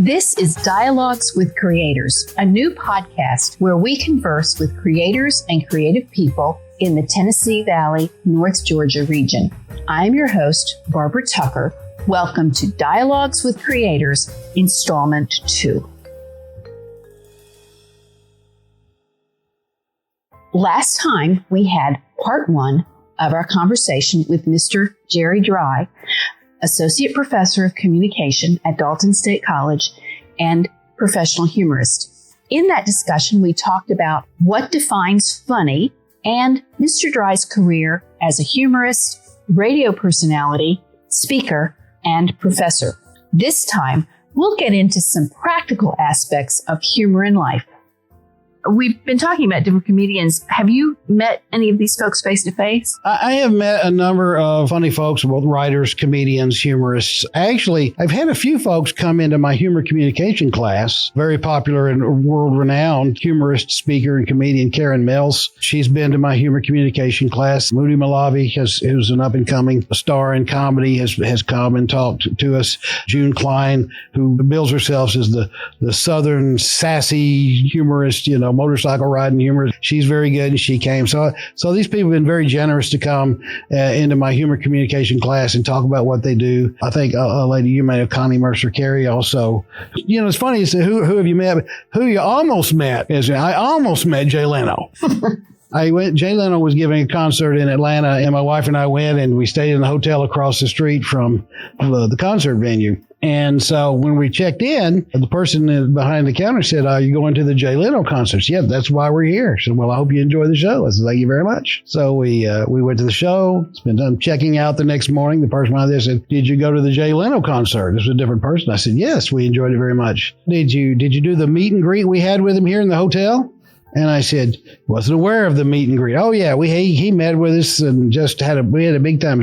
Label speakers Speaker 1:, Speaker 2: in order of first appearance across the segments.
Speaker 1: This is Dialogues with Creators, a new podcast where we converse with creators and creative people in the Tennessee Valley, North Georgia region. I'm your host, Barbara Tucker. Welcome to Dialogues with Creators, Installment 2. Last time, we had part 1 of our conversation with Mr. Jerry Drye, Associate Professor of Communication at Dalton State College and professional humorist. In that discussion, we talked about what defines funny and Mr. Drye's career as a humorist, radio personality, speaker, and professor. This time, we'll get into some practical aspects of humor in life. We've been talking about different comedians. Have you met any of these folks face to face?
Speaker 2: I have met a number of funny folks, both writers, comedians, humorists. Actually, I've had a few folks come into my humor communication class. Very popular and world-renowned humorist, speaker, and comedian Karen Mills. She's been to my humor communication class. Moody Malavi, who's an up-and-coming star in comedy, has come and talked to us. June Klein, who bills herself as the southern sassy humorist, motorcycle riding humor. She's very good, and she came. So these people have been very generous to come into my humor communication class and talk about what they do. I think a lady you may know, Connie Mercer Carey, also. It's funny. You say, who have you met? Who you almost met is I almost met Jay Leno. Jay Leno was giving a concert in Atlanta, and my wife and I went, and we stayed in the hotel across the street from the concert venue. And so when we checked in, the person behind the counter said, "Are you going to the Jay Leno concert?" Yeah, that's why we're here. I said, "Well, I hope you enjoy the show." I said, "Thank you very much." So we went to the show. Spent time checking out the next morning. The person behind there said, "Did you go to the Jay Leno concert?" This was a different person. I said, "Yes, we enjoyed it very much." Did you do the meet and greet we had with him here in the hotel?" And I said, "Wasn't aware of the meet and greet." "Oh yeah, he met with us and we had a big time."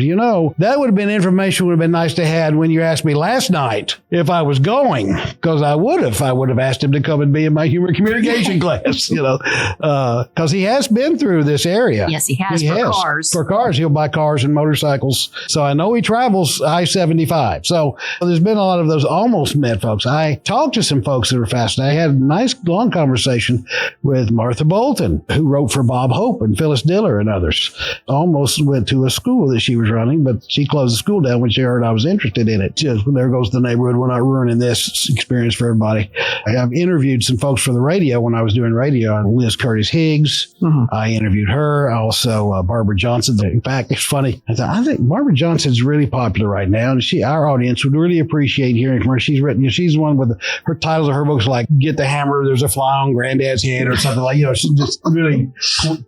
Speaker 2: That would have been information would have been nice to have when you asked me last night if I was going, because I would have asked him to come and be in my humor communication class, because he has been through this area.
Speaker 1: Yes, he has. Cars.
Speaker 2: For cars, he'll buy cars and motorcycles. So I know he travels I-75. So there's been a lot of those almost met folks. I talked to some folks that were fascinating. I had a nice long conversation with Martha Bolton, who wrote for Bob Hope and Phyllis Diller and others. Almost went to a school that she was running, but she closed the school down when she heard I was interested in it. Just, there goes the neighborhood. We're not ruining this experience for everybody. I've interviewed some folks for the radio when I was doing radio. Liz Curtis Higgs. Mm-hmm. I interviewed her. Also, Barbara Johnson. In fact, it's funny. I think Barbara Johnson's really popular right now, and our audience would really appreciate hearing from her. She's written, she's the one with her titles of her books like "Get the Hammer," "There's a Fly on Granddad's Head," or something like. She's just really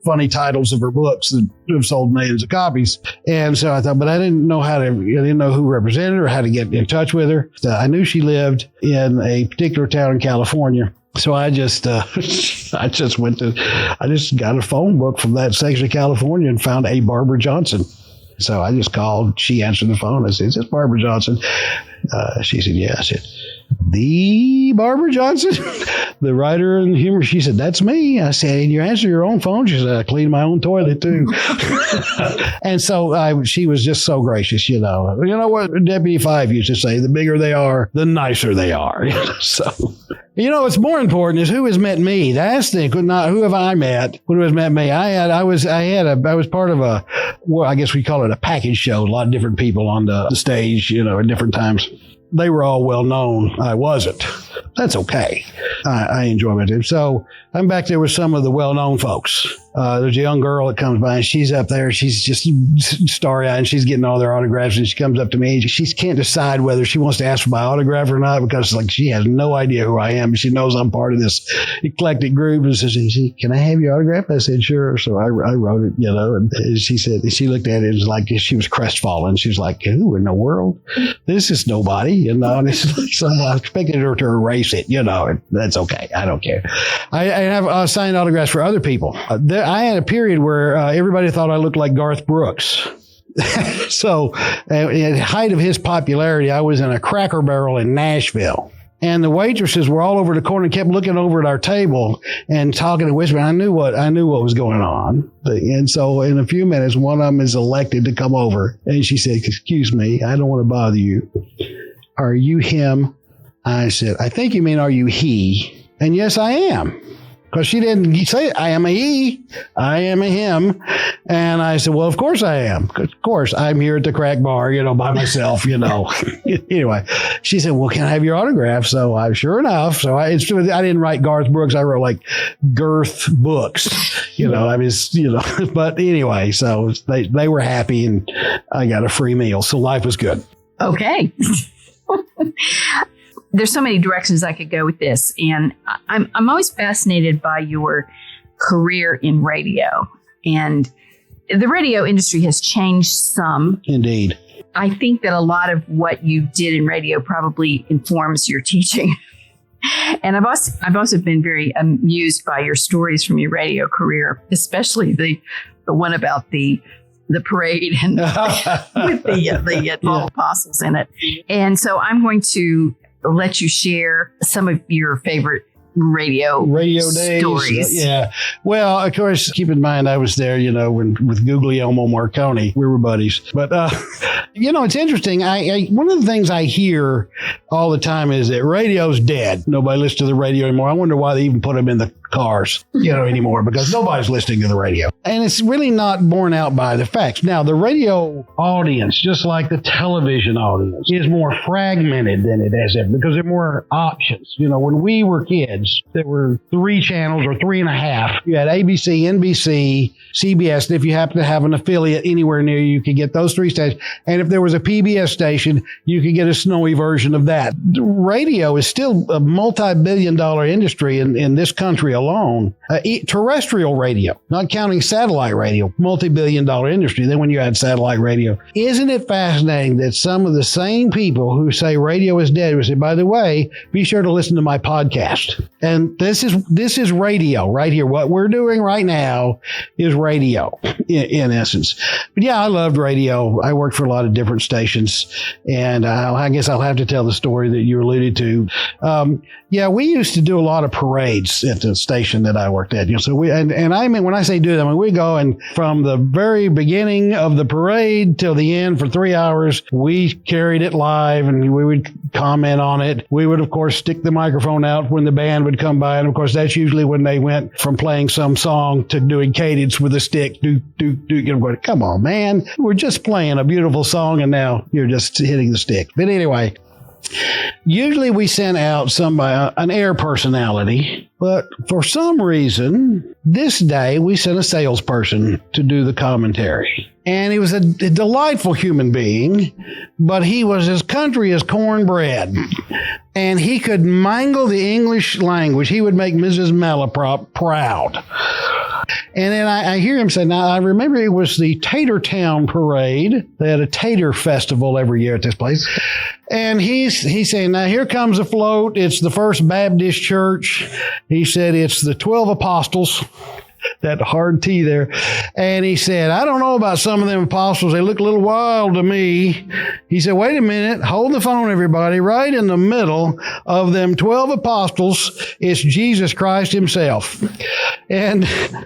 Speaker 2: funny titles of her books that have sold millions of copies. And so I thought, but I didn't know who represented her or how to get in touch with her. I knew she lived in a particular town in California. So I just got a phone book from that section of California and found a Barbara Johnson. So I just called. She answered the phone. I said, "Is this Barbara Johnson?" She said, "Yeah." I said, "The Barbara Johnson, the writer and humor?" She said, "That's me." I said, "And you answer your own phone?" She said, "I clean my own toilet too." And so she was just so gracious, You know what Deputy 5 used to say, the bigger they are, the nicer they are. So, what's more important is who has met me. That's the thing. Who have I met? Who has met me? I was part of I guess we call it a package show. A lot of different people on the stage, at different times. They were all well known. I wasn't. That's okay. I enjoy it. So I'm back there with some of the well-known folks. There's a young girl that comes by, and she's up there. She's just starry-eyed, and she's getting all their autographs, and she comes up to me. She can't decide whether she wants to ask for my autograph or not, because she has no idea who I am. She knows I'm part of this eclectic group, and says, "Can I have your autograph?" I said, "Sure." So I wrote it, and she said, she looked at it, it was like she was crestfallen. She was like, "Who in the world? This is nobody." And so I expected her to erase it, and that's okay. I don't care. I have signed autographs for other people. I had a period where everybody thought I looked like Garth Brooks. So at the height of his popularity, I was in a Cracker Barrel in Nashville. And the waitresses were all over the corner and kept looking over at our table and talking and whispering. I knew what was going on. And so in a few minutes, one of them is elected to come over. And she said, "Excuse me, I don't want to bother you. Are you him I said, I think you mean, are you he? And yes, I am. Because she didn't say, I am a he, I am a him. And I said, well, of course I am. Of course, I'm here at the crack bar, by myself, Anyway, she said, well, can I have your autograph? So I, sure enough. So I didn't write Garth Brooks. I wrote like Girth Books, but anyway, so they were happy and I got a free meal. So life was good.
Speaker 1: Okay. There's so many directions I could go with this. And I'm always fascinated by your career in radio. And the radio industry has changed some.
Speaker 2: Indeed.
Speaker 1: I think that a lot of what you did in radio probably informs your teaching. And I've also been very amused by your stories from your radio career, especially the one about the parade and with the 12 apostles in it. And so I'm going to let you share some of your favorite radio days. Stories.
Speaker 2: Yeah. Well, of course, keep in mind, I was there, with Guglielmo Marconi. We were buddies. But, it's interesting. One of the things I hear all the time is that radio's dead. Nobody listens to the radio anymore. I wonder why they even put them in the cars, anymore, because nobody's listening to the radio. And it's really not borne out by the facts. Now, the radio audience, just like the television audience, is more fragmented than it has ever, because there are more options. When we were kids, there were 3 channels or 3.5. You had ABC, NBC, CBS, and if you happen to have an affiliate anywhere near you, you could get those 3 stations. And if there was a PBS station, you could get a snowy version of that. Radio is still a multi-billion-dollar industry in this country alone. Terrestrial radio, not counting satellite radio, multi-billion-dollar industry. Then when you add satellite radio, isn't it fascinating that some of the same people who say radio is dead will say, by the way, be sure to listen to my podcast. And this is radio right here. What we're doing right now is radio in essence. But yeah, I loved radio. I worked for a lot of different stations, and I guess I'll have to tell the story that you alluded to. We used to do a lot of parades at the station that I worked at. So I mean, when I say do them, we go and from the very beginning of the parade till the end for 3 hours, we carried it live and we would comment on it. We would, of course, stick the microphone out when the band would come by. And of course, that's usually when they went from playing some song to doing cadence with a stick. Going, come on, man. We're just playing a beautiful song and now you're just hitting the stick. But anyway, usually we sent out an air personality, but for some reason, this day we sent a salesperson to do the commentary. And he was a delightful human being, but he was as country as cornbread. And he could mangle the English language. He would make Mrs. Malaprop proud. And then I hear him say, now I remember it was the Tater Town Parade. They had a tater festival every year at this place. And he's saying, now here comes a float. It's the First Baptist Church. He said, it's the 12 apostles. That hard T there. And he said, I don't know about some of them apostles. They look a little wild to me. He said, wait a minute. Hold the phone, everybody. Right in the middle of them 12 apostles is Jesus Christ himself. And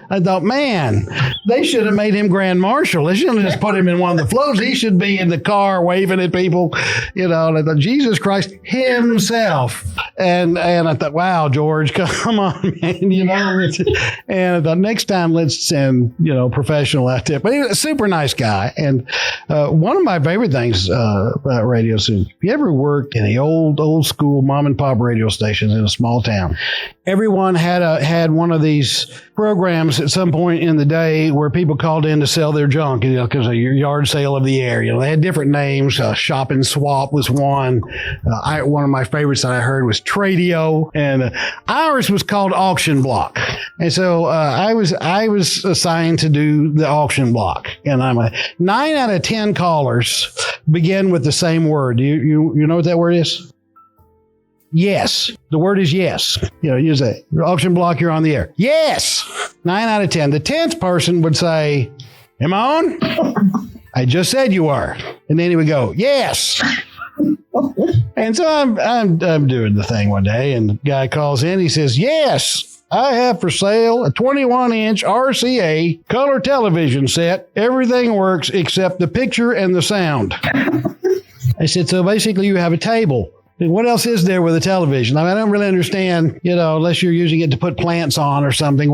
Speaker 2: I thought, man, they should have made him Grand Marshal. They shouldn't have just put him in one of the floats. He should be in the car waving at people, and I thought, Jesus Christ himself. And I thought, wow, George, come on, man, and I thought, next time, let's send, professional out there. But he was a super nice guy. And one of my favorite things about radio, so if you ever worked in the old school mom and pop radio stations in a small town, everyone had one of these programs at some point in the day where people called in to sell their junk, because of your yard sale of the year. They had different names. Shop and Swap was one. One of my favorites that I heard was Tradio, and ours was called Auction Block. And so I was assigned to do the auction block, and 9 out of 10 callers begin with the same word. You know what that word is? Yes. The word is yes. You say, auction block, you're on the air. Yes. 9 out of 10. The 10th person would say, am I on? I just said you are. And then he would go, yes. And so I'm doing the thing one day, and the guy calls in. He says, yes, I have for sale a 21-inch RCA color television set. Everything works except the picture and the sound. I said, so basically you have a table what else is there with a television? I mean, I don't really understand, unless you're using it to put plants on or something.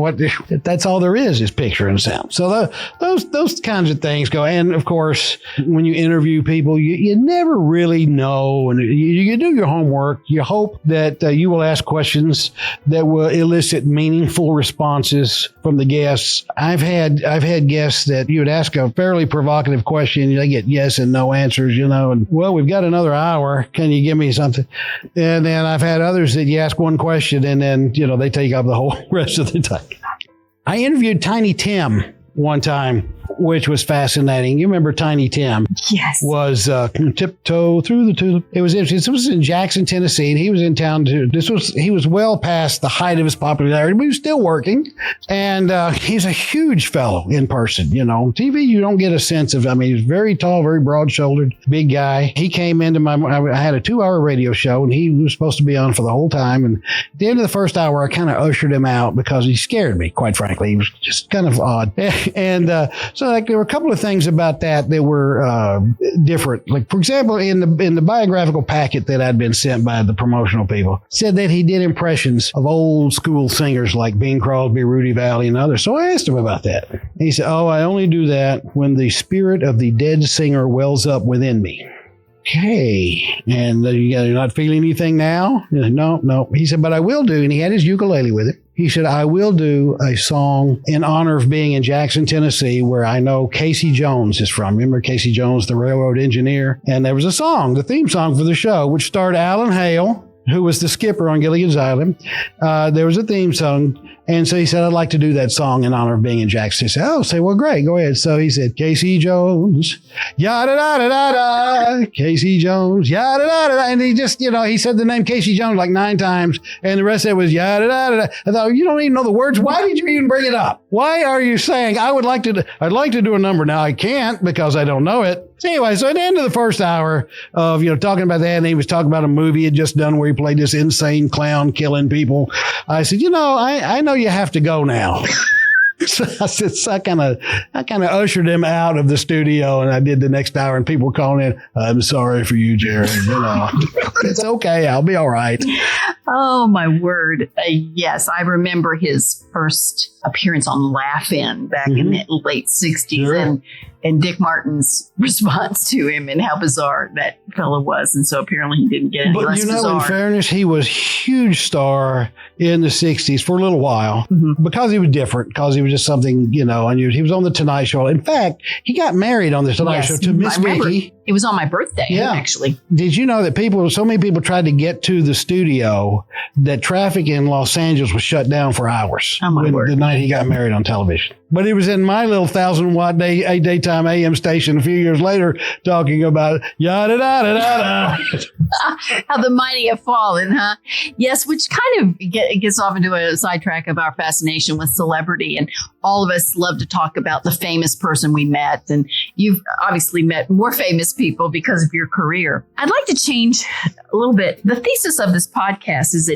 Speaker 2: That's all there is picture and sound. So those kinds of things go. And of course, when you interview people, you never really know. And you do your homework. You hope that you will ask questions that will elicit meaningful responses from the guests. I've had guests that you would ask a fairly provocative question. They get yes and no answers, and well, we've got another hour. Can you give me something? And then I've had others that you ask one question and then, they take up the whole rest of the time. I interviewed Tiny Tim one time, which was fascinating. You remember Tiny Tim?
Speaker 1: Yes.
Speaker 2: Was Tiptoe Through the Tulip. It was interesting. This was in Jackson, Tennessee, and he was in town too. He was well past the height of his popularity, but he was still working. And he's a huge fellow in person. TV, you don't get a sense of, he's very tall, very broad-shouldered, big guy. He came into I had a 2-hour radio show, and he was supposed to be on for the whole time. And at the end of the first hour, I kind of ushered him out because he scared me, quite frankly. He was just kind of odd. And so there were a couple of things about that were different. Like, for example, in the biographical packet that I'd been sent by the promotional people, said that he did impressions of old school singers like Bing Crosby, Rudy Valley, and others. So I asked him about that. He said, I only do that when the spirit of the dead singer wells up within me. Okay. And you're not feeling anything now? No. He said, but I will do. And he had his ukulele with him. He said, I will do a song in honor of being in Jackson, Tennessee, where I know Casey Jones is from. Remember Casey Jones, the railroad engineer? And there was a song, the theme song for the show, which starred Alan Hale, who was the skipper on Gilligan's Island. There was a theme song. And so he said, I'd like to do that song in honor of being in Jackson. He said, well, great, go ahead. So he said, Casey Jones, yada-da-da-da-da, Casey Jones, yada-da-da-da. And he just, he said the name Casey Jones like 9 times, and the rest of it was yada-da-da-da. I thought, you don't even know the words. Why did you even bring it up? Why are you saying, I'd like to do a number? Now I can't because I don't know it. Anyway, so at the end of the first hour of, talking about that, and he was talking about a movie he had just done where he played this insane clown killing people. I said, I know you have to go now. So I kind of ushered him out of the studio, and I did the next hour, and people were calling in, I'm sorry for you, Jerry. It's okay. I'll be all right.
Speaker 1: Oh, my word. Yes, I remember his first appearance on Laugh-In back in the late 60s. Sure. And Dick Martin's response to him and how bizarre that fellow was. And so apparently he didn't get any less bizarre.
Speaker 2: In fairness, he was a huge star in the 60s for a little while because he was different, because he was just something, unusual. He was on The Tonight Show. In fact, he got married on The Tonight Show to Miss Vicky.
Speaker 1: It was on my birthday, actually.
Speaker 2: Did you know that so many people tried to get to the studio that traffic in Los Angeles was shut down for hours the night he got married on television? But he was in my little 1,000-watt daytime AM station a few years later talking about yada-da-da-da-da.
Speaker 1: How the mighty have fallen, huh? Yes, which kind of gets off into a sidetrack of our fascination with celebrity. And all of us love to talk about the famous person we met. And you've obviously met more famous people because of your career. I'd like to change a little bit. The thesis of this podcast is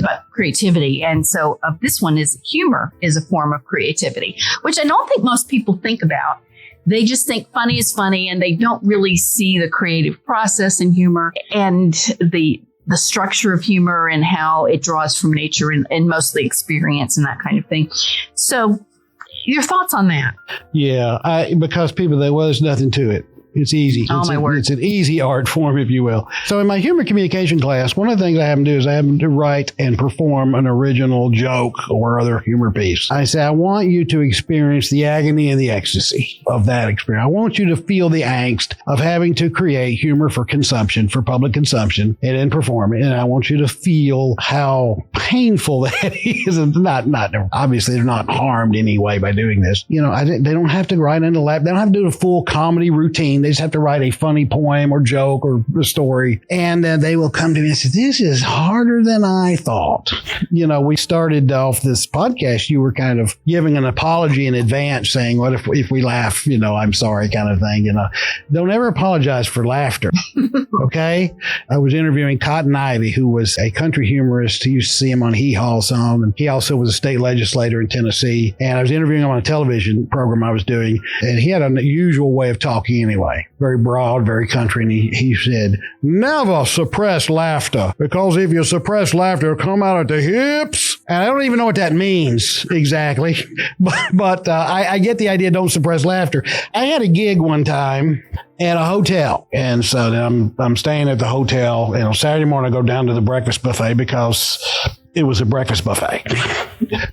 Speaker 1: about creativity. And so this one is humor is a form of creativity, which I don't think most people think about. They just think funny is funny, and they don't really see the creative process in humor and the structure of humor and how it draws from nature and mostly experience and that kind of thing. So your thoughts on that? Yeah,
Speaker 2: because people say, well, there's nothing to it. It's easy.
Speaker 1: My word.
Speaker 2: It's an easy art form, if you will. So in my humor communication class, one of the things I have them do is I have them to write and perform an original joke or other humor piece. I say, I want you to experience the agony and the ecstasy of that experience. I want you to feel the angst of having to create humor for consumption, for public consumption, and then perform it. And I want you to feel how painful that is. Not obviously, they're not harmed anyway by doing this. They don't have to write in the lab. They don't have to do a full comedy routine. They just have to write a funny poem or joke or a story. And they will come to me and say, this is harder than I thought. We started off this podcast. You were kind of giving an apology in advance saying, what if we laugh, I'm sorry kind of thing. Don't ever apologize for laughter. Okay. I was interviewing Cotton Ivy, who was a country humorist. You used to see him on Hee Haw some. And he also was a state legislator in Tennessee. And I was interviewing him on a television program I was doing. And he had an unusual way of talking anyway. way, very broad, very country. And he said, never suppress laughter, because if you suppress laughter, it'll come out at the hips. And I don't even know what that means exactly, but I get the idea. Don't suppress laughter. I had a gig one time at a hotel, and so then I'm staying at the hotel, and on Saturday morning I go down to the breakfast buffet because it was a breakfast buffet.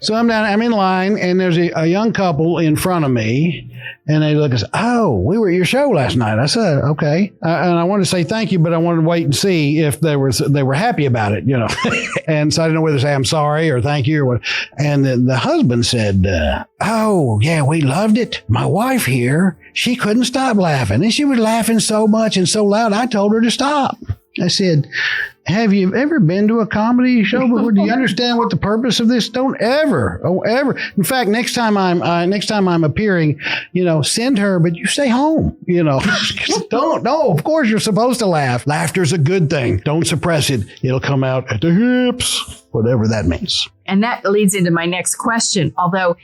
Speaker 2: So I'm in line, and there's a young couple in front of me, and they look and say, oh, we were at your show last night. I said, okay. And I wanted to say thank you, but I wanted to wait and see if they were happy about it, And so I didn't know whether to say I'm sorry or thank you or what. And then the husband said, oh, yeah, we loved it. My wife here, she couldn't stop laughing. And she was laughing so much and so loud, I told her to stop. I said, have you ever been to a comedy show before? Do you understand what the purpose of this? Don't ever. In fact, next time I'm appearing, send her, but you stay home, don't. No, of course you're supposed to laugh. Laughter's a good thing. Don't suppress it. It'll come out at the hips, whatever that means.
Speaker 1: And that leads into my next question. Although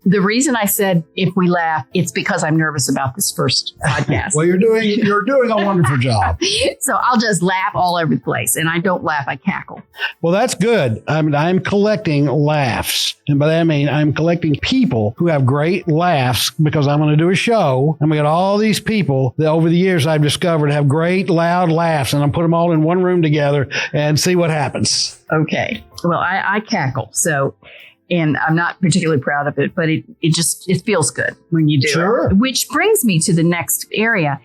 Speaker 1: the reason I said if we laugh, it's because I'm nervous about this first podcast.
Speaker 2: Well, you're doing a wonderful job.
Speaker 1: So I'll just laugh all over the place. And I don't laugh, I cackle.
Speaker 2: Well, that's good. I'm collecting laughs. And by that I mean I'm collecting people who have great laughs, because I'm going to do a show. And we got all these people that over the years I've discovered have great loud laughs. And I'm put them all in one room together and see what happens.
Speaker 1: Okay. Well, I cackle. And I'm not particularly proud of it, but it feels good when you do
Speaker 2: Sure.
Speaker 1: it. Which brings me to the next area.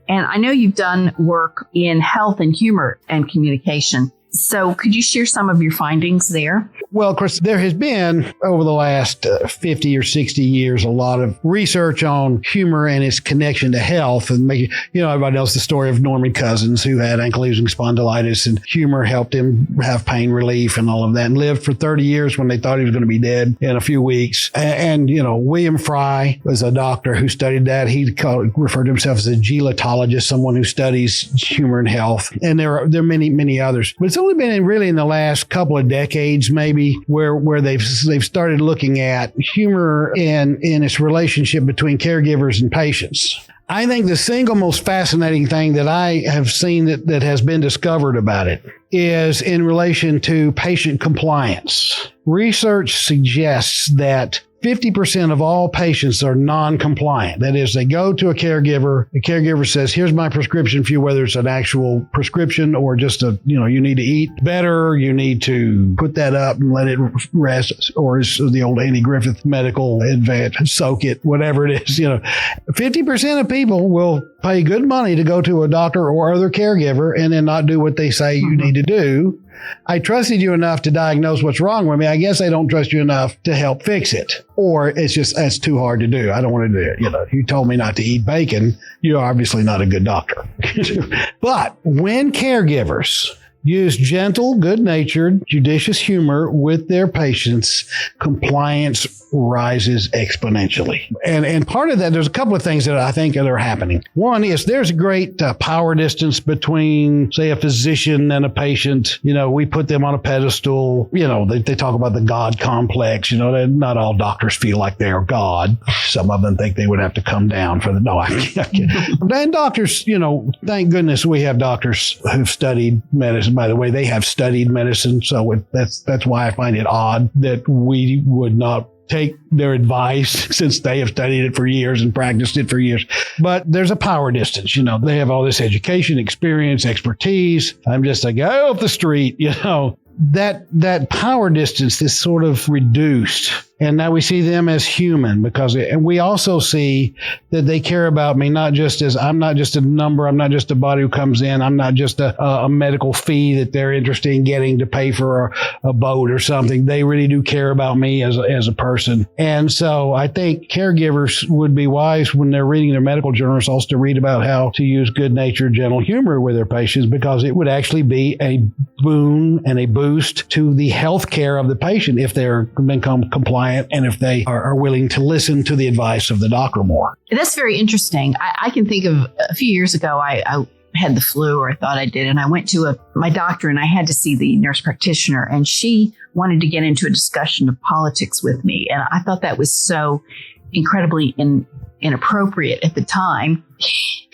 Speaker 1: And I know you've done work in health and humor and communication. So could you share some of your findings there?
Speaker 2: Well, of course, there has been over the last 50 or 60 years a lot of research on humor and its connection to health. And everybody knows the story of Norman Cousins, who had ankylosing spondylitis, and humor helped him have pain relief and all of that, and lived for 30 years when they thought he was going to be dead in a few weeks. And William Fry was a doctor who studied that. He referred to himself as a gelotologist, someone who studies humor and health. And there are many, many others. But it's only been in the last couple of decades, maybe, where they've started looking at humor in its relationship between caregivers and patients. I think the single most fascinating thing that I have seen that has been discovered about it is in relation to patient compliance. Research suggests that 50% of all patients are non-compliant. That is, they go to a caregiver. The caregiver says, here's my prescription for you, whether it's an actual prescription or just you need to eat better. You need to put that up and let it rest. Or is the old Andy Griffith medical advance, soak it, whatever it is. 50% of people will pay good money to go to a doctor or other caregiver and then not do what they say you need to do. I trusted you enough to diagnose what's wrong with me. I guess I don't trust you enough to help fix it. Or that's too hard to do. I don't want to do it. You told me not to eat bacon. You're obviously not a good doctor. But when caregivers use gentle, good-natured, judicious humor with their patients, compliance rises exponentially. And part of that, there's a couple of things that I think are happening. One is there's a great power distance between, say, a physician and a patient. We put them on a pedestal. They talk about the God complex. Not all doctors feel like they're God. Some of them think they would have to come down for the, no, I can't. And doctors, thank goodness we have doctors who've studied medicine. By the way, they have studied medicine. So that's why I find it odd that we would not take their advice, since they have studied it for years and practiced it for years. But there's a power distance. They have all this education, experience, expertise. I'm just a guy off the street, that power distance is sort of reduced. And now we see them as human, and we also see that they care about me, not just as I'm not just a number. I'm not just a body who comes in. I'm not just a medical fee that they're interested in getting to pay for a boat or something. They really do care about me as a person. And so I think caregivers would be wise when they're reading their medical journals also to read about how to use good-natured, gentle humor with their patients, because it would actually be a boon and a boost to the health care of the patient if they're become compliant and if they are willing to listen to the advice of the doctor more.
Speaker 1: That's very interesting. I can think of a few years ago, I had the flu, or I thought I did, and I went to my doctor, and I had to see the nurse practitioner, and she wanted to get into a discussion of politics with me. And I thought that was so incredibly inappropriate at the time.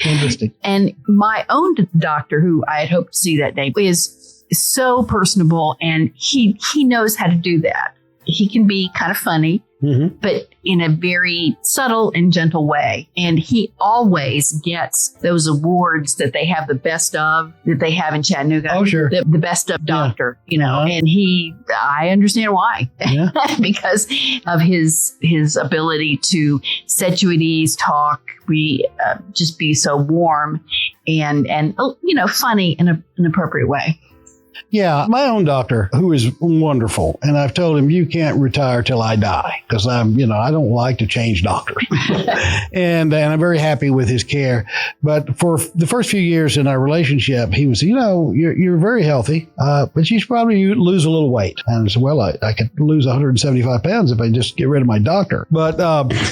Speaker 2: Interesting.
Speaker 1: And my own doctor, who I had hoped to see that day, is so personable, and he knows how to do that. He can be kind of funny, but in a very subtle and gentle way. And he always gets those awards that they have the best of, that they have in Chattanooga.
Speaker 2: Oh, sure.
Speaker 1: The best of doctor, and I understand why.
Speaker 2: Yeah.
Speaker 1: Because of his ability to set you at ease, talk, just be so warm and funny in an appropriate way.
Speaker 2: Yeah, my own doctor, who is wonderful, and I've told him, you can't retire till I die, because I don't like to change doctors. and I'm very happy with his care. But for the first few years in our relationship, he was, you're very healthy, but you should probably lose a little weight. And I said, well, I could lose 175 pounds if I just get rid of my doctor. But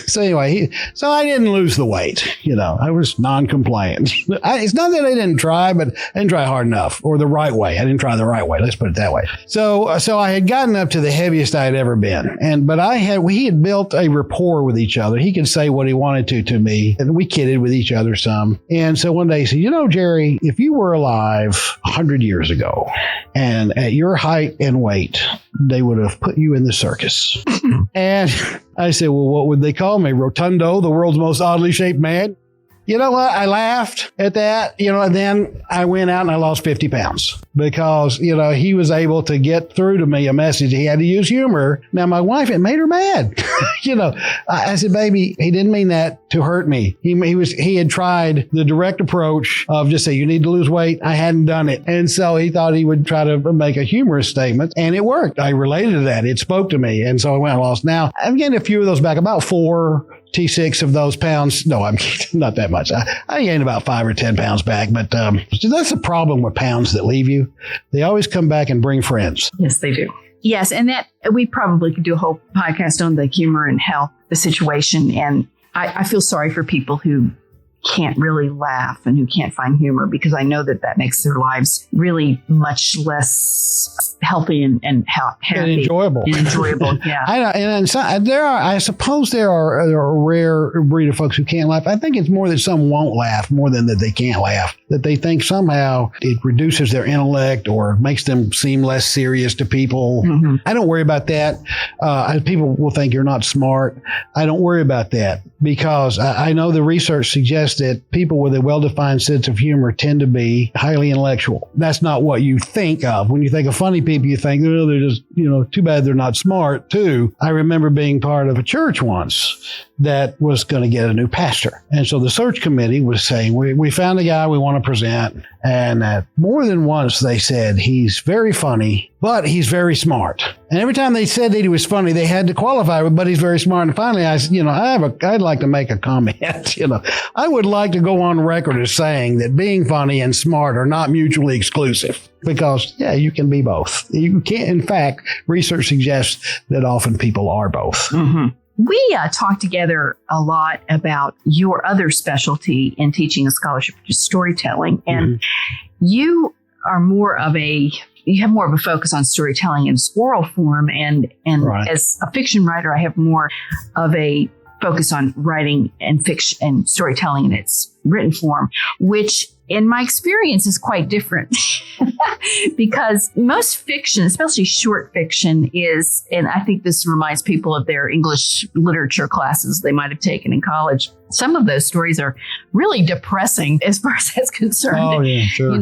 Speaker 2: so anyway, so I didn't lose the weight. I was non-compliant. It's not that I didn't try, but I didn't try hard enough, or the right way. I didn't try the right way. Let's put it that way. So I had gotten up to the heaviest I had ever been. But he had built a rapport with each other. He could say what he wanted to me, and we kidded with each other some. And so one day he said, Jerry, if you were alive 100 years ago and at your height and weight, they would have put you in the circus. And I said, well, what would they call me? Rotundo, the world's most oddly shaped man? You know what? I laughed at that, and then I went out and I lost 50 pounds because, he was able to get through to me a message. He had to use humor. Now, my wife, it made her mad. I said, baby, he didn't mean that to hurt me. He had tried the direct approach of just say, you need to lose weight. I hadn't done it. And so he thought he would try to make a humorous statement, and it worked. I related to that. It spoke to me. And so I went and lost. Now, I'm getting a few of those back, about 4 T6 of those pounds. No, I'm not that much. I gained about 5 or 10 pounds back, but that's the problem with pounds that leave you. They always come back and bring friends.
Speaker 1: Yes, they do. Yes, and that we probably could do a whole podcast on the humor and health, the situation. And I feel sorry for people who can't really laugh and who can't find humor, because I know that makes their lives really much less healthy and happy.
Speaker 2: And enjoyable.
Speaker 1: Yeah.
Speaker 2: I suppose there are a rare breed of folks who can't laugh. I think it's more that some won't laugh more than that they can't laugh, that they think somehow it reduces their intellect or makes them seem less serious to people. Mm-hmm. I don't worry about that. People will think you're not smart. I don't worry about that, because I know the research suggests that people with a well-defined sense of humor tend to be highly intellectual. That's not what you think of. When you think of funny people, you think, oh, they're just, too bad they're not smart, too. I remember being part of a church once that was going to get a new pastor. And so the search committee was saying, we found a guy we want to present. And more than once they said, he's very funny, but he's very smart. And every time they said that he was funny, they had to qualify with, but he's very smart. And finally I said, I'd like to make a comment. I would like to go on record as saying that being funny and smart are not mutually exclusive, because, you can be both. You can't. In fact, research suggests that often people are both.
Speaker 1: Mm-hmm. We talked together a lot about your other specialty in teaching a scholarship, which is storytelling. And you are you have more of a focus on storytelling in its oral form. And right. As a fiction writer, I have more of a focus on writing and fiction and storytelling in its written form, which in my experience is quite different. Because most fiction, especially short fiction, is, and I think this reminds people of their English literature classes they might have taken in college. Some of those stories are really depressing as far as that's concerned.
Speaker 2: Oh, yeah, sure.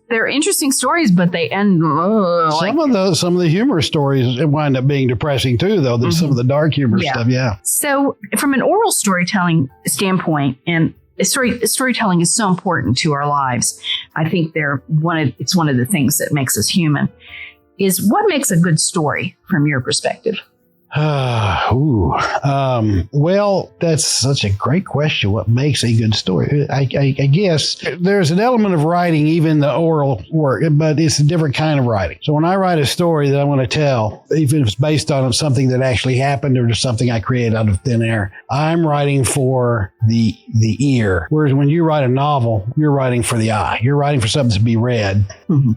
Speaker 1: They're interesting stories, but they end.
Speaker 2: Some of the humor stories wind up being depressing too, though. There's some of the dark humor stuff. Yeah.
Speaker 1: So, from an oral storytelling and storytelling is so important to our lives. I think it's one of the things that makes us human. Is what makes a good story from your perspective?
Speaker 2: Well, that's such a great question. What makes a good story? I guess there's an element of writing, even the oral work, but it's a different kind of writing. So when I write a story that I want to tell, even if it's based on something that actually happened or just something I created out of thin air, I'm writing for the ear. Whereas when you write a novel, you're writing for the eye. You're writing for something to be read,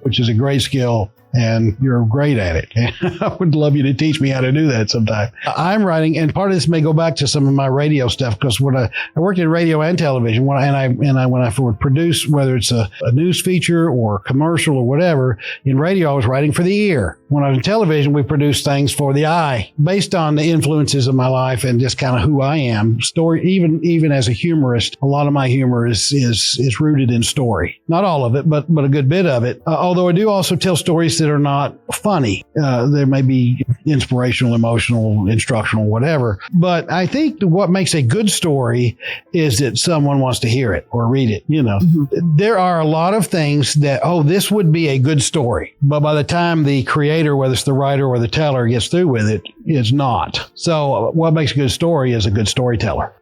Speaker 2: which is a great skill and you're great at it. I would love you to teach me how to do that sometime. I'm writing, and part of this may go back to some of my radio stuff, because when I worked in radio and television, when I would produce, whether it's a news feature or a commercial or whatever, in radio I was writing for the ear. When I was in television, we produced things for the eye, based on the influences of my life and just kind of who I am. Story, even as a humorist, a lot of my humor is rooted in story. Not all of it, but a good bit of it. Although I do also tell stories that are not funny. They may be inspirational, emotional, instructional, whatever. But I think what makes a good story is that someone wants to hear it or read it. There are a lot of things that, this would be a good story. But by the time the creator, whether it's the writer or the teller, gets through with it, it's not. So what makes a good story is a good storyteller.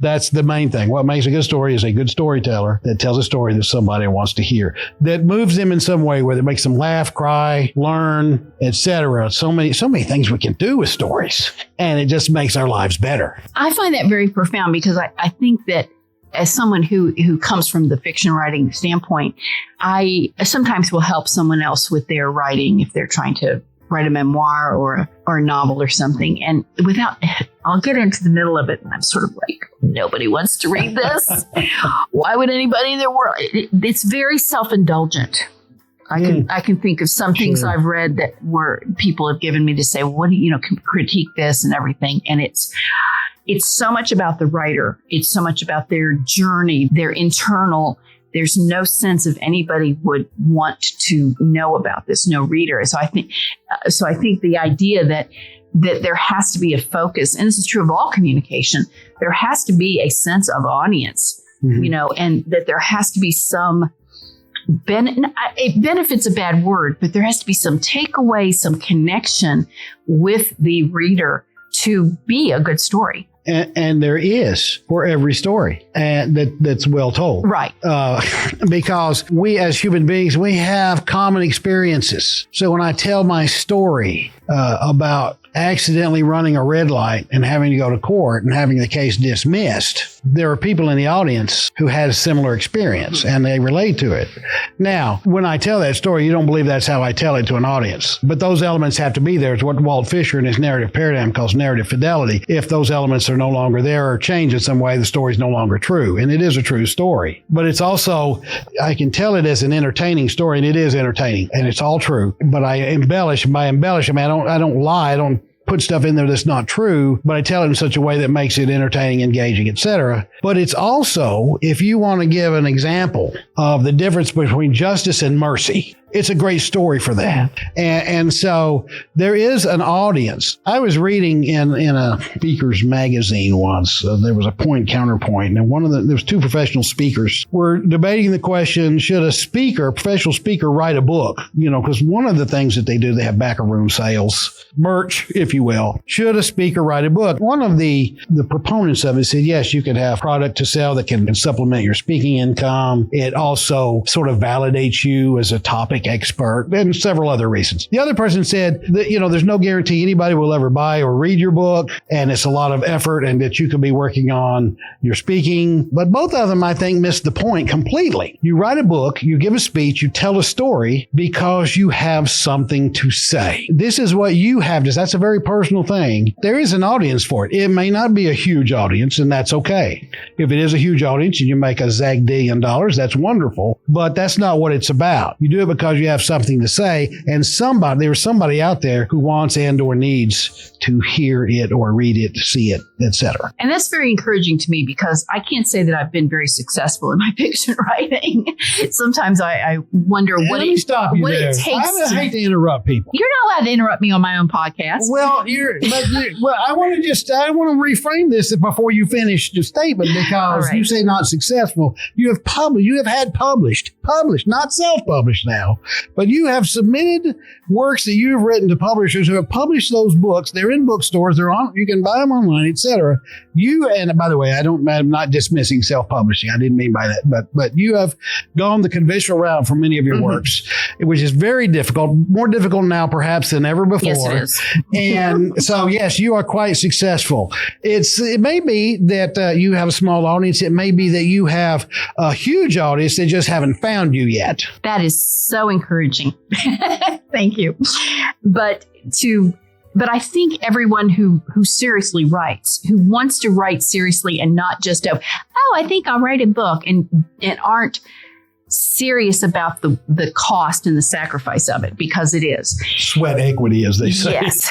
Speaker 2: That's the main thing. What makes a good story is a good storyteller that tells a story that somebody wants to hear, that moves them in some way, whether it makes them laugh, cry, learn, etc. So many things we can do with stories, and it just makes our lives better.
Speaker 1: I find that very profound, because I think that as someone who comes from the fiction writing standpoint, I sometimes will help someone else with their writing if they're trying to write a memoir or a novel or something. And I'll get into the middle of it, and I'm sort of like, nobody wants to read this. Why would anybody in their world? It's very self-indulgent. I can think of some things I've read that were people have given me to say, what do you critique this and everything. And it's so much about the writer. It's so much about their journey, their internal. There's no sense of anybody would want to know about this, no reader. So I think the idea that there has to be a focus, and this is true of all communication, there has to be a sense of audience, and that there has to be some benefit's a bad word, but there has to be some takeaway, some connection with the reader to be a good story.
Speaker 2: And there is for every story, and that's well told.
Speaker 1: Right.
Speaker 2: Because we as human beings, we have common experiences. So when I tell my story about accidentally running a red light and having to go to court and having the case dismissed, there are people in the audience who had a similar experience and they relate to it. Now, when I tell that story, you don't believe that's how I tell it to an audience. But those elements have to be there. It's what Walt Fisher in his narrative paradigm calls narrative fidelity. If those elements are no longer there or change in some way, the story is no longer true. And it is a true story. But it's also, I can tell it as an entertaining story, and it is entertaining, and it's all true. But I embellish. By embellish, I mean, I don't lie. I don't put stuff in there that's not true, but I tell it in such a way that makes it entertaining, engaging, etc. But it's also, if you want to give an example of the difference between justice and mercy, it's a great story for that. And so there is an audience. I was reading in a speaker's magazine once. There was a point counterpoint, and there was two professional speakers were debating the question: should a professional speaker, write a book? Because one of the things that they do, they have back of room sales, merch, if you will. Should a speaker write a book? One of the proponents of it said, yes, you could have product to sell that can supplement your speaking income. It also sort of validates you as a topic expert, and several other reasons. The other person said that, there's no guarantee anybody will ever buy or read your book, and it's a lot of effort, and that you could be working on your speaking. But both of them, I think, missed the point completely. You write a book, you give a speech, you tell a story because you have something to say. This is what you have to say. That's a very personal thing. There is an audience for it. It may not be a huge audience, and that's okay. If it is a huge audience and you make a zagdillion dollars, that's wonderful, but that's not what it's about. You do it because you have something to say, and there's somebody out there who wants and or needs to hear it or read it, see it, etc.
Speaker 1: And that's very encouraging to me, because I can't say that I've been very successful in my fiction writing. Sometimes I wonder what it takes.
Speaker 2: I hate to interrupt people.
Speaker 1: You're not allowed to interrupt me on my own podcast.
Speaker 2: Well, I want to reframe this before you finish the statement, because you say not successful. You have had published, not self-published now, but you have submitted works that you have written to publishers who have published those books. They're in bookstores. You can buy them online, etc. And by the way, I'm not dismissing self-publishing. I didn't mean by that, but you have gone the conventional route for many of your works, which is very difficult, more difficult now perhaps than ever before.
Speaker 1: Yes, it is.
Speaker 2: And so, yes, you are quite successful. It may be that you have a small audience. It may be that you have a huge audience. They just haven't found you yet.
Speaker 1: That is so encouraging. Thank you. But I think everyone who seriously writes, who wants to write seriously and not just I think I'll write a book and aren't serious about the cost and the sacrifice of it, because it is.
Speaker 2: Sweat equity, as they say.
Speaker 1: Yes.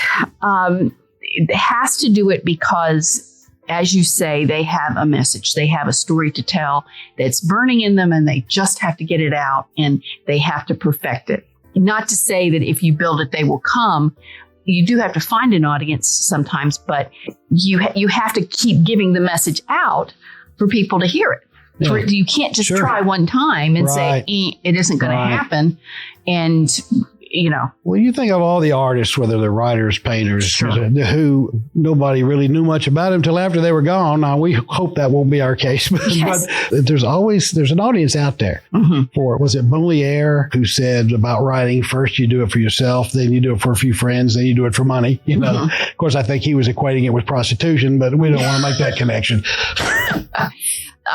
Speaker 1: It has to do it because, as you say, they have a message. They have a story to tell that's burning in them, and they just have to get it out, and they have to perfect it. Not to say that if you build it, they will come. You do have to find an audience sometimes, but you have to keep giving the message out for people to hear it. Yeah. You can't just try one time and say, it isn't going to happen. And, Well,
Speaker 2: you think of all the artists, whether they're writers, painters, who nobody really knew much about until after they were gone. Now, we hope that won't be our case. But there's an audience out there for it. Was it Moliere who said about writing, first you do it for yourself, then you do it for a few friends, then you do it for money? Of course, I think he was equating it with prostitution, but we don't want to make that connection.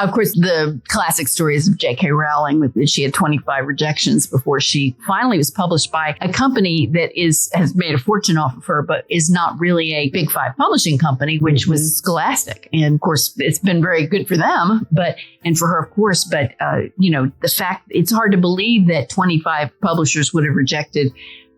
Speaker 1: Of course, the classic stories of J.K. Rowling, she had 25 rejections before she finally was published by a company that has made a fortune off of her, but is not really a Big Five publishing company, which was Scholastic. And of course, it's been very good for them, and for her, of course. But, the fact, it's hard to believe that 25 publishers would have rejected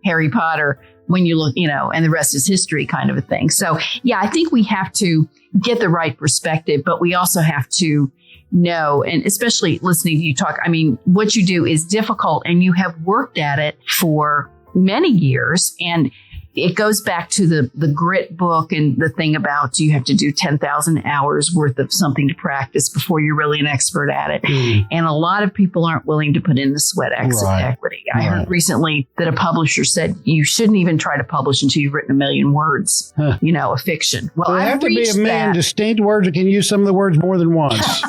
Speaker 1: Harry Potter when you look, and the rest is history kind of a thing. So, yeah, I think we have to get the right perspective, but we also have to know, and especially listening to you talk, what you do is difficult, and you have worked at it for many years. And it goes back to the grit book and the thing about you have to do 10,000 hours worth of something to practice before you're really an expert at it. And a lot of people aren't willing to put in the sweat equity. I heard recently that a publisher said you shouldn't even try to publish until you've written 1 million words, of fiction. Well,
Speaker 2: I have to be 1 million distinct words, or can you use some of the words more than once?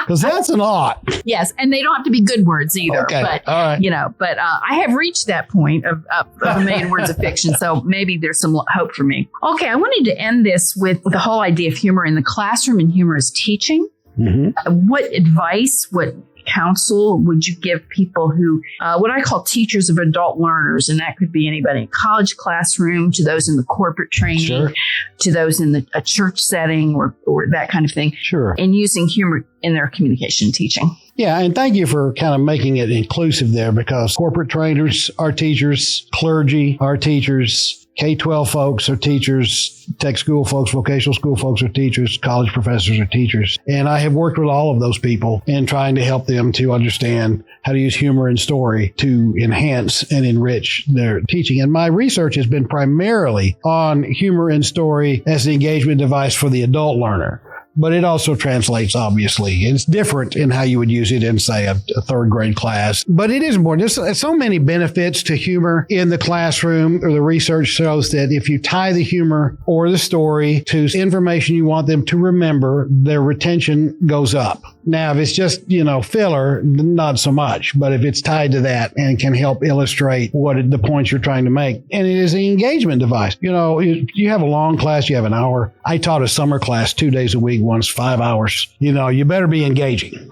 Speaker 2: Because that's a lot.
Speaker 1: Yes, and they don't have to be good words either.
Speaker 2: Okay.
Speaker 1: But,
Speaker 2: all right.
Speaker 1: I have reached that point of 1 million words of fiction. So maybe there's some hope for me. Okay, I wanted to end this with the whole idea of humor in the classroom and humor as teaching. What advice, what counsel would you give people who, what I call teachers of adult learners, and that could be anybody in college classroom, to those in the corporate training, to those in a church setting or that kind of thing, and using humor in their communication teaching?
Speaker 2: Yeah, and thank you for kind of making it inclusive there, because corporate trainers are teachers, clergy are teachers, K-12 folks are teachers, tech school folks, vocational school folks are teachers, college professors are teachers. And I have worked with all of those people in trying to help them to understand how to use humor and story to enhance and enrich their teaching. And my research has been primarily on humor and story as an engagement device for the adult learner. But it also translates, obviously. It's different in how you would use it in, say, a third grade class. But it is more. There's so many benefits to humor in the classroom, or the research shows that if you tie the humor or the story to information you want them to remember, their retention goes up. Now, if it's just, filler, not so much. But if it's tied to that and can help illustrate the points you're trying to make. And it is an engagement device. You have a long class, you have an hour. I taught a summer class 2 days a week, once 5 hours. You better be engaging.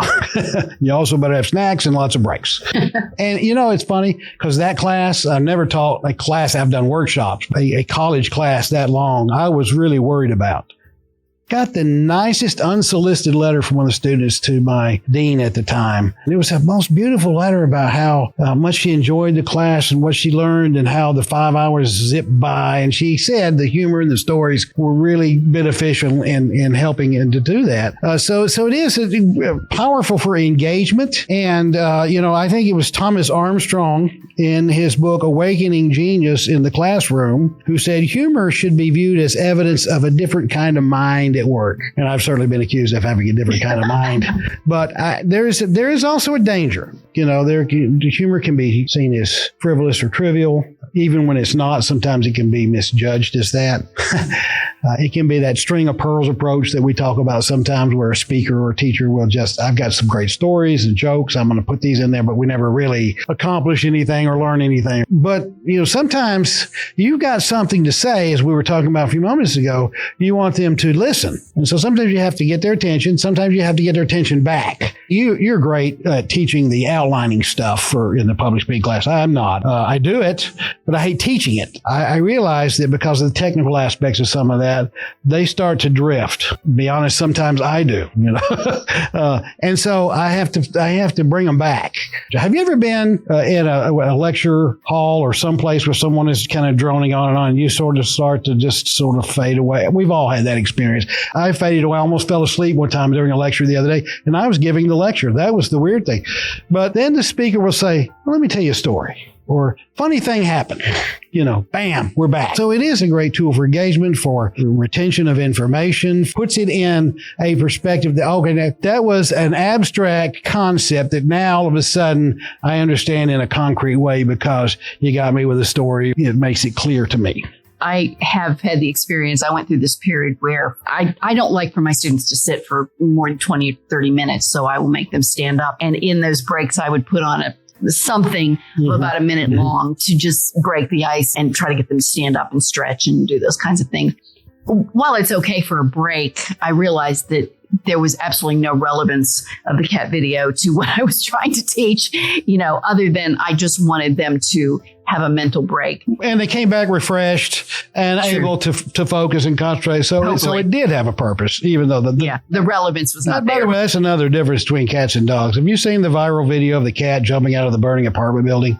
Speaker 2: You also better have snacks and lots of breaks. And, it's funny because that class, I've never taught a class, I've done workshops, a college class that long, I was really worried about. Got the nicest unsolicited letter from one of the students to my dean at the time. And it was the most beautiful letter about how much she enjoyed the class and what she learned and how the 5 hours zipped by. And she said the humor and the stories were really beneficial in helping and to do that. So it is powerful for engagement. And, I think it was Thomas Armstrong in his book, Awakening Genius in the Classroom, who said humor should be viewed as evidence of a different kind of mind at work. And I've certainly been accused of having a different kind of mind. But there is also a danger. The humor can be seen as frivolous or trivial. Even when it's not, sometimes it can be misjudged as that. It can be that string of pearls approach that we talk about sometimes, where a speaker or a teacher will just, I've got some great stories and jokes, I'm going to put these in there, but we never really accomplish anything or learn anything. But, sometimes you've got something to say, as we were talking about a few moments ago, you want them to listen. And so sometimes you have to get their attention. Sometimes you have to get their attention back. You're great at teaching the outlining stuff in the public speaking class. I'm not. I do it, but I hate teaching it. I realize that because of the technical aspects of some of that, they start to drift. To be honest, sometimes I do, and so I have to bring them back. Have you ever been in a lecture hall or someplace where someone is kind of droning on and you sort of start to just sort of fade away? We've all had that experience. I faded away. I almost fell asleep one time during a lecture the other day, and I was giving the lecture. That was the weird thing. But then the speaker will say, well, let me tell you a story. Or funny thing happened, bam, we're back. So it is a great tool for engagement, for retention of information, puts it in a perspective that, okay, that was an abstract concept that now all of a sudden I understand in a concrete way because you got me with a story. It makes it clear to me.
Speaker 1: I have had the experience. I went through this period where I don't like for my students to sit for more than 20 or 30 minutes. So I will make them stand up. And in those breaks, I would put on something about a minute long to just break the ice and try to get them to stand up and stretch and do those kinds of things. While it's okay for a break, I realized that there was absolutely no relevance of the cat video to what I was trying to teach, other than I just wanted them to have a mental break.
Speaker 2: And they came back refreshed and able to focus and concentrate. So it did have a purpose, even though
Speaker 1: the relevance was not there.
Speaker 2: By the way, that's another difference between cats and dogs. Have you seen the viral video of the cat jumping out of the burning apartment building?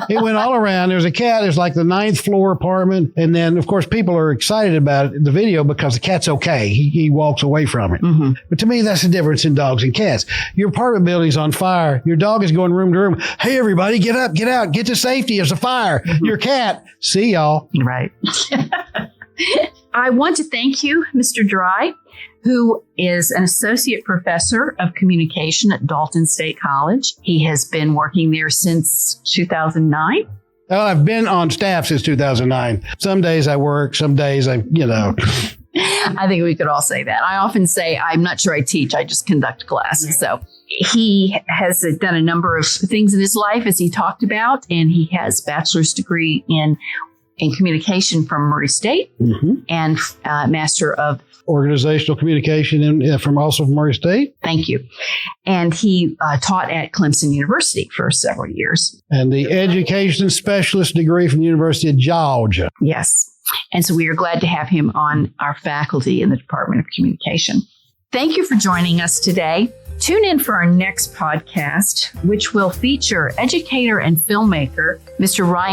Speaker 2: It went all around. There's a cat. It's like the 9th floor apartment. And then, of course, people are excited about the video because the cat's okay. He walks away from it. Mm-hmm. But to me, that's the difference in dogs and cats. Your apartment building's on fire. Your dog is going room to room. Hey, everybody, get up, get out, get to safety. There's a fire. Mm-hmm. Your cat. See y'all.
Speaker 1: Right. I want to thank you, Mr. Drye, who is an associate professor of communication at Dalton State College. He has been working there since 2009.
Speaker 2: Oh, I've been on staff since 2009. Some days I work, some days I
Speaker 1: think we could all say that. I often say, I'm not sure I teach, I just conduct classes. So he has done a number of things in his life, as he talked about, and he has a bachelor's degree in communication from Murray State and master of
Speaker 2: organizational communication from Murray State.
Speaker 1: Thank you. And he taught at Clemson University for several years.
Speaker 2: And the education specialist degree from the University of Georgia.
Speaker 1: Yes. And so we are glad to have him on our faculty in the Department of Communication. Thank you for joining us today. Tune in for our next podcast, which will feature educator and filmmaker, Mr. Ryan